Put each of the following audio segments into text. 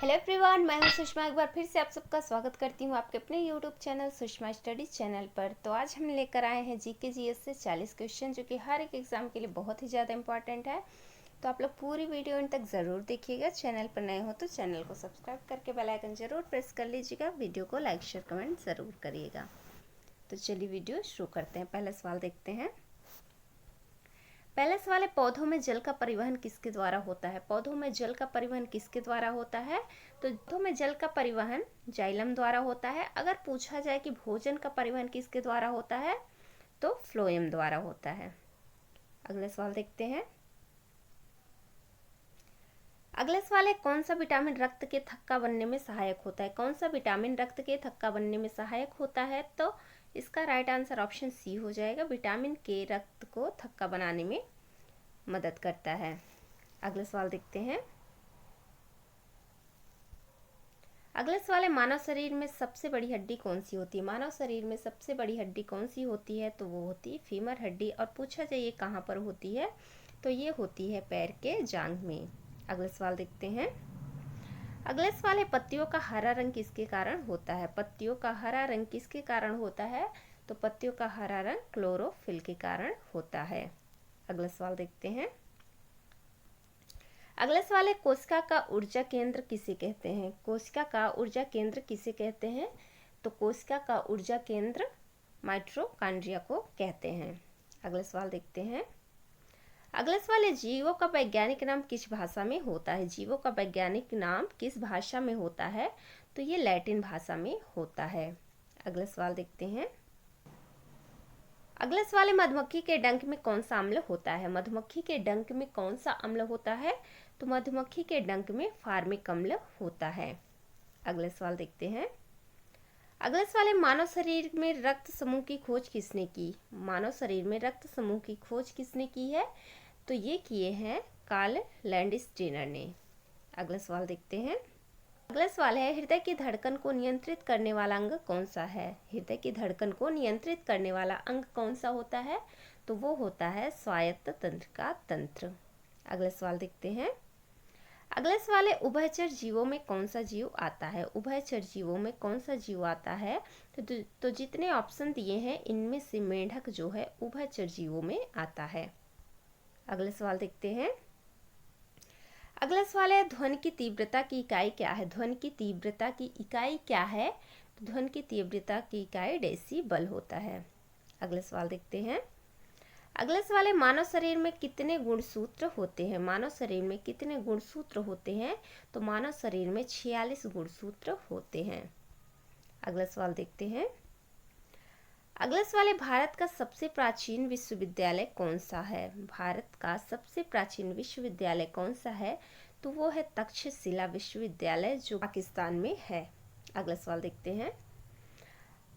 Hello everyone, मैं हूं सुषमा। एक बार फिर से आप सबका स्वागत करती हूं आपके अपने YouTube channel Sushma studies channel पर। तो आज हम लेकर आए हैं जीके जीएस से 40 क्वेश्चन, जो कि हर एक एग्जाम के लिए बहुत ही ज़्यादा इंपॉर्टेंट है। तो आप लोग पूरी वीडियो इन तक ज़रूर देखिएगा। चैनल पर नए हो तो चैनल को सब्सक्राइब करके बेल आइकन ज़रूर प्रेस कर लीजिएगा। वीडियो को लाइक शेयर कमेंट ज़रूर करिएगा। तो चलिए वीडियो शुरू करते हैं। पहला सवाल देखते हैं। पहले सवाल है, पौधों में जल का परिवहन किसके द्वारा होता है? पौधों में जल का परिवहन किसके द्वारा होता है? तो पौधों में जल का परिवहन जाइलम द्वारा होता है। अगर पूछा जाए कि भोजन का परिवहन किसके द्वारा होता है, तो फ्लोएम द्वारा होता है। अगला सवाल देखते हैं। अगला सवाल है, कौन सा विटामिन रक्त के थक्का बनने में सहायक होता है? कौन सा विटामिन रक्त के थक्का बनने में सहायक होता है? तो इसका राइट आंसर ऑप्शन सी हो जाएगा। विटामिन के रक्त को थक्का बनाने में मदद करता है। अगला सवाल देखते हैं। अगला सवाल है, मानव शरीर में सबसे बड़ी हड्डी कौन सी होती है? मानव शरीर में सबसे बड़ी हड्डी कौन सी होती है? तो वो होती है फीमर हड्डी। और पूछा जाए ये कहाँ पर होती है, तो ये होती है पैर के जांघ में। अगला सवाल देखते हैं। अगला सवाल है, पत्तियों का हरा रंग किसके कारण होता है? पत्तियों का हरा रंग किसके कारण होता है? तो पत्तियों का हरा रंग क्लोरोफिल के कारण होता है। अगला सवाल देखते हैं। अगला सवाल है, कोशिका का ऊर्जा केंद्र किसे कहते हैं? कोशिका का ऊर्जा केंद्र किसे कहते हैं? तो कोशिका का ऊर्जा केंद्र माइटोकॉन्ड्रिया को कहते हैं। अगला सवाल देखते हैं। अगला सवाल है, जीवों का वैज्ञानिक नाम किस भाषा में होता है? जीवों का वैज्ञानिक नाम किस भाषा में होता है? तो ये लैटिन भाषा में होता है। अगला सवाल देखते हैं। अगला सवाल है, मधुमक्खी के डंक में कौन सा अम्ल होता है? मधुमक्खी के डंक में कौन सा अम्ल होता है? तो मधुमक्खी के डंक में फार्मिक अम्ल होता है। अगला सवाल देखते हैं। अगला सवाल है, मानव शरीर में रक्त समूह की खोज किसने की? मानव शरीर में रक्त समूह की खोज किसने की है? तो ये किए हैं कार्ल लैंडस्टीनर ने। अगला सवाल देखते हैं। अगला सवाल है, हृदय की धड़कन को नियंत्रित करने वाला अंग कौन सा है? हृदय की धड़कन को नियंत्रित करने वाला अंग कौन सा होता है? तो वो होता है स्वायत्त तंत्र का तंत्र। अगला सवाल देखते हैं। अगला सवाल है, उभयचर जीवों में कौन सा जीव आता है? उभयचर जीवों में कौन सा जीव आता है? तो जितने ऑप्शन दिए हैं इनमें से मेंढक जो है उभयचर जीवों में आता है। अगला सवाल देखते हैं। अगला सवाल है, ध्वनि की तीव्रता की इकाई क्या है? ध्वनि की तीव्रता की इकाई क्या है? तो ध्वनि की तीव्रता की इकाई डेसिबल होता है। अगला सवाल देखते हैं। अगला सवाल है, मानव शरीर में कितने गुणसूत्र होते हैं? मानव शरीर में कितने गुणसूत्र होते हैं? तो मानव शरीर में 46 गुणसूत्र होते हैं। अगला सवाल देखते हैं। अगला सवाल है, भारत का सबसे प्राचीन विश्वविद्यालय कौन सा है? भारत का सबसे प्राचीन विश्वविद्यालय कौन सा है? तो वो है तक्षशिला विश्वविद्यालय, जो पाकिस्तान में है। अगला सवाल देखते हैं।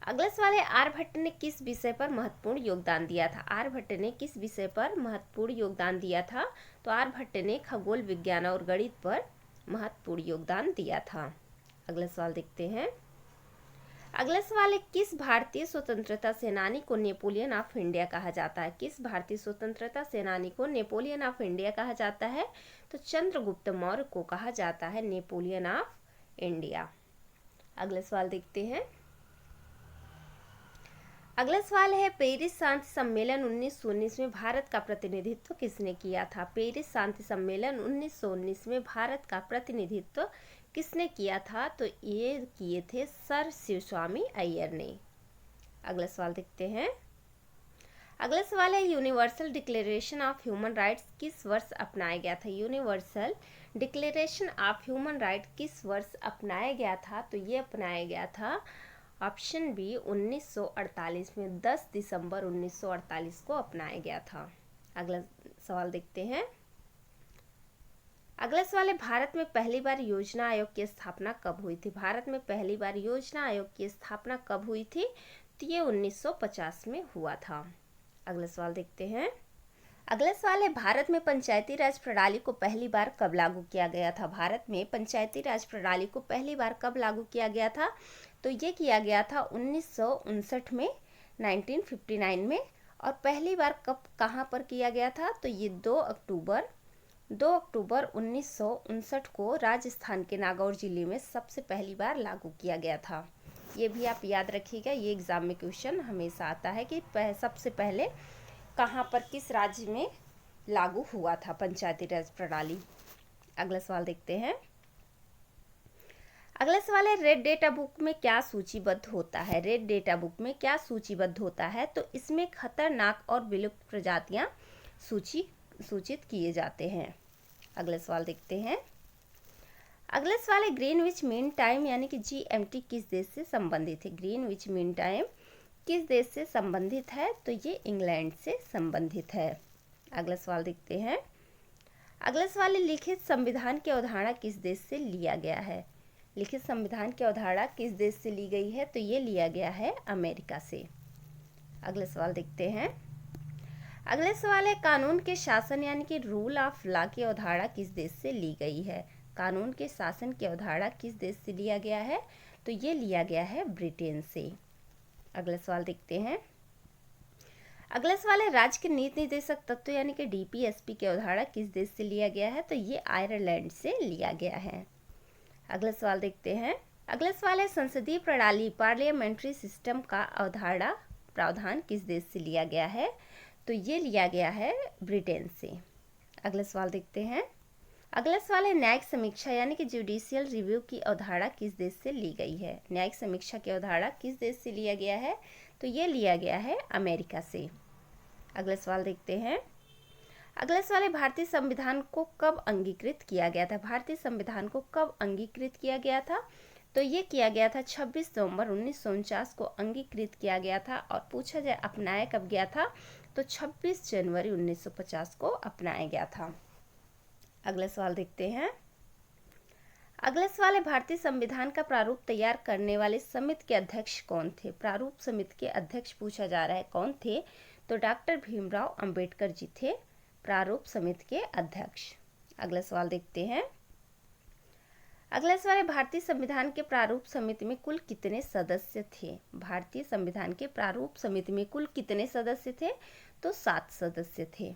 अगला सवाल है, आर्यभट्ट ने किस विषय पर महत्वपूर्ण योगदान दिया था? आर्यभट्ट ने किस विषय पर महत्वपूर्ण योगदान दिया था? तो आर्यभट्ट ने खगोल विज्ञान और गणित पर महत्वपूर्ण योगदान दिया था। अगला सवाल देखते हैं। अगला सवाल है, किस भारतीय स्वतंत्रता सेनानी को नेपोलियन ऑफ इंडिया कहा जाता है? किस भारतीय स्वतंत्रता सेनानी को नेपोलियन ऑफ इंडिया कहा जाता है? तो चंद्रगुप्त मौर्य को कहा जाता है नेपोलियन ऑफ इंडिया। अगला सवाल देखते हैं। अगला सवाल है, पेरिस शांति सम्मेलन 1919 में भारत का प्रतिनिधित्व किसने किया था? पेरिस शांति सम्मेलन 1919 में भारत का प्रतिनिधित्व किसने किया था? तो ये किए थे सर शिवस्वामी अय्यर ने। अगला सवाल देखते हैं। अगला सवाल है, universal declaration of human rights किस वर्ष अपनाया गया था? Universal declaration of human right किस वर्ष अपनाया गया था? तो ये अपनाया गया था ऑप्शन बी 1948 में। 10 दिसंबर 1948 को अपनाया गया था। अगला सवाल देखते हैं। अगला सवाल है, भारत में पहली बार योजना आयोग की स्थापना कब हुई थी? भारत में पहली बार योजना आयोग की स्थापना कब हुई थी? तो ये 1950 में हुआ था। अगला सवाल देखते हैं। अगला सवाल है, भारत में पंचायती राज प्रणाली को पहली बार कब लागू किया गया था? भारत में पंचायती राज प्रणाली को पहली बार कब लागू किया गया था? तो ये किया गया था 1959 में, 1959 में। और पहली बार कब कहाँ पर किया गया था? तो ये 2 अक्टूबर 2 अक्टूबर 1959 को राजस्थान के नागौर जिले में सबसे पहली बार लागू किया गया था। ये भी आप याद रखिएगा, ये एग्जाम में क्वेश्चन हमेशा आता है कि सबसे पहले कहाँ पर किस राज्य में लागू हुआ था पंचायती राज प्रणाली। अगला सवाल देखते हैं। अगला सवाल है, रेड डेटा बुक में क्या सूचीबद्ध होता है? रेड डेटा बुक में क्या सूचीबद्ध होता है? तो इसमें खतरनाक और विलुप्त प्रजातियां सूचित किए जाते हैं। अगला सवाल देखते हैं। अगला सवाल है, ग्रीनविच मीन टाइम यानी कि GMT किस देश से संबंधित है? ग्रीनविच मीन टाइम किस देश से संबंधित है? तो ये इंग्लैंड से संबंधित है। अगला सवाल देखते हैं। अगला सवाल है, लिखित संविधान की अवधारणा किस देश से लिया गया है? लिखित संविधान की अवधारणा किस देश से ली गई है? तो ये लिया गया है अमेरिका से। अगला सवाल देखते हैं। अगला सवाल है, कानून के शासन यानी कि रूल ऑफ लॉ की अवधारणा किस देश से ली गई है? कानून के शासन की अवधारणा किस देश से लिया गया है? तो ये लिया गया है ब्रिटेन से। अगला सवाल देखते हैं। अगला सवाल है, राज्य के नीति निर्देशक तत्व यानी कि DPSP की अवधारणा किस देश से लिया गया है? तो ये आयरलैंड से लिया गया है। अगला सवाल देखते हैं। अगला सवाल है, संसदीय प्रणाली पार्लियामेंट्री सिस्टम का अवधारणा प्रावधान किस देश से लिया गया है? तो ये लिया गया है ब्रिटेन से। अगला सवाल देखते हैं। अगला सवाल है, न्यायिक समीक्षा यानी कि जुडिशियल रिव्यू की अवधारणा किस देश से ली गई है? न्यायिक समीक्षा की अवधारणा किस देश से लिया गया है? तो ये लिया गया है अमेरिका से। अगला सवाल देखते हैं। अगला सवाल है, भारतीय संविधान को कब अंगीकृत किया गया था? भारतीय संविधान को कब अंगीकृत किया गया था? तो ये किया गया था 26 नवंबर 1949 को अंगीकृत किया गया था। और पूछा जाए अपनाया कब गया था? तो 26 जनवरी 1950 को अपनाया गया था। अगला सवाल देखते हैं। अगला सवाल है, भारतीय संविधान का प्रारूप तैयार करने वाले समिति के अध्यक्ष कौन थे? प्रारूप समिति के अध्यक्ष पूछा जा रहा है कौन थे? तो डॉक्टर भीमराव अंबेडकर जी थे प्रारूप समिति के अध्यक्ष। अगला सवाल देखते हैं। अगला सवाल है, भारतीय संविधान के प्रारूप समिति में कुल कितने सदस्य थे? भारतीय संविधान के प्रारूप समिति में कुल कितने सदस्य थे? तो 7 सदस्य थे।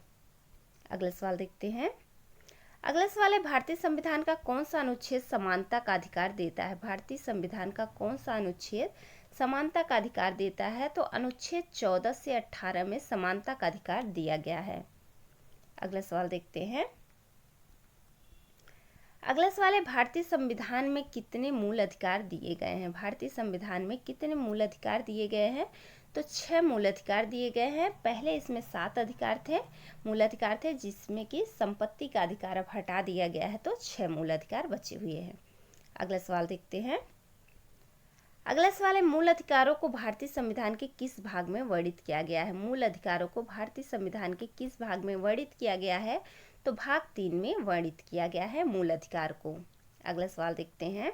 अगला सवाल देखते हैं। अगला सवाल है, भारतीय संविधान का कौन सा अनुच्छेद समानता का अधिकार देता है? भारतीय संविधान का कौन सा अनुच्छेद समानता का अधिकार देता है? तो अनुच्छेद 14 से 18 में समानता का अधिकार दिया गया है। अगला सवाल देखते हैं। अगला सवाल है, भारतीय संविधान में कितने मूल अधिकार दिए गए हैं? भारतीय संविधान में कितने मूल अधिकार दिए गए हैं? तो 6 मूल अधिकार दिए गए हैं। पहले इसमें 7 अधिकार थे, मूल अधिकार थे, जिसमें कि संपत्ति का अधिकार अब हटा दिया गया है, तो 6 मूल अधिकार बचे हुए हैं। अगला सवाल देखते हैं। अगला सवाल है, मूल अधिकारों को भारतीय संविधान के किस भाग में वर्णित किया गया है? मूल अधिकारों को भारतीय संविधान के किस भाग में वर्णित किया गया है? तो भाग 3 में वर्णित किया गया है मूल अधिकार को। अगला सवाल देखते हैं।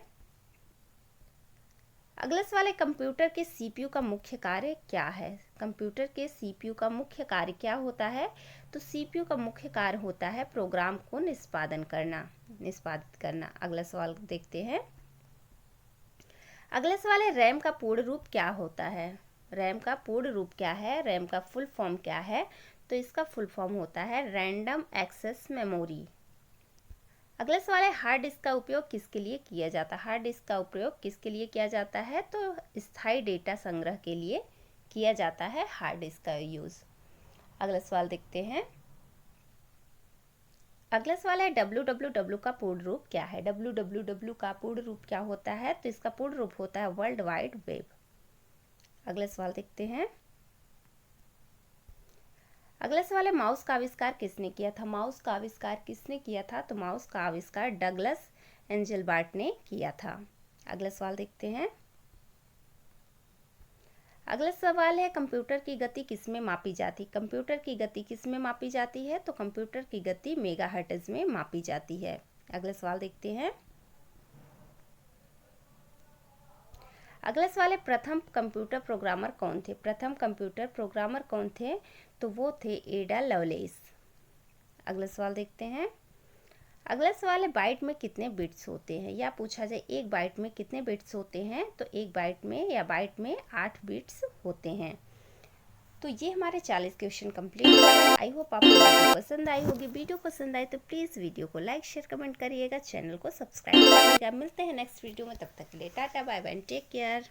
अगला सवाल है, कंप्यूटर के CPU का मुख्य कार्य क्या है? कंप्यूटर के CPU का मुख्य कार्य क्या होता है? तो CPU का मुख्य कार्य होता है प्रोग्राम को निष्पादित करना। अगला सवाल देखते हैं। अगला सवाल है, रैम का पूर्ण रूप क्या होता है? रैम का पूर्ण रूप क्या है? रैम का फुल फॉर्म क्या है? तो इसका फुल फॉर्म होता है रैंडम एक्सेस मेमोरी। अगला सवाल है, हार्ड डिस्क का उपयोग किसके लिए किया जाता है? हार्ड डिस्क का उपयोग किसके लिए किया जाता है? तो स्थायी डेटा संग्रह के लिए किया जाता है हार्ड डिस्क का यूज़। अगला सवाल देखते हैं। अगला सवाल है, www का पूर्ण रूप क्या है? www का पूर्ण रूप क्या होता है? तो इसका पूर्ण रूप होता है वर्ल्ड वाइड वेब। अगला सवाल देखते हैं। अगला सवाल है, माउस का आविष्कार किसने किया था? माउस का आविष्कार किसने किया था? तो माउस का आविष्कार डगलस एंजेलबार्ट ने किया था। अगला सवाल देखते हैं। अगला सवाल है, कंप्यूटर की गति किसमें मापी जाती? कंप्यूटर की गति किसमें मापी जाती है? तो कंप्यूटर की गति मेगाहर्ट्ज में मापी जाती है। अगला सवाल देखते हैं। अगला सवाल है, प्रथम कंप्यूटर प्रोग्रामर कौन थे? प्रथम कंप्यूटर प्रोग्रामर कौन थे? तो वो थे एडा लवलेस। अगला सवाल देखते हैं। अगला सवाल है, बाइट में कितने बिट्स होते हैं? या पूछा जाए एक बाइट में कितने बिट्स होते हैं? तो एक बाइट में या बाइट में 8 बिट्स होते हैं। तो ये हमारे 40 क्वेश्चन कंप्लीट हो गए। आई होप आपको वीडियो पसंद आई होगी। वीडियो पसंद आए तो प्लीज़ वीडियो को लाइक शेयर कमेंट करिएगा, चैनल को सब्सक्राइब करिएगा। मिलते हैं नेक्स्ट वीडियो में, तब तक के लिए tata bye bye, take care.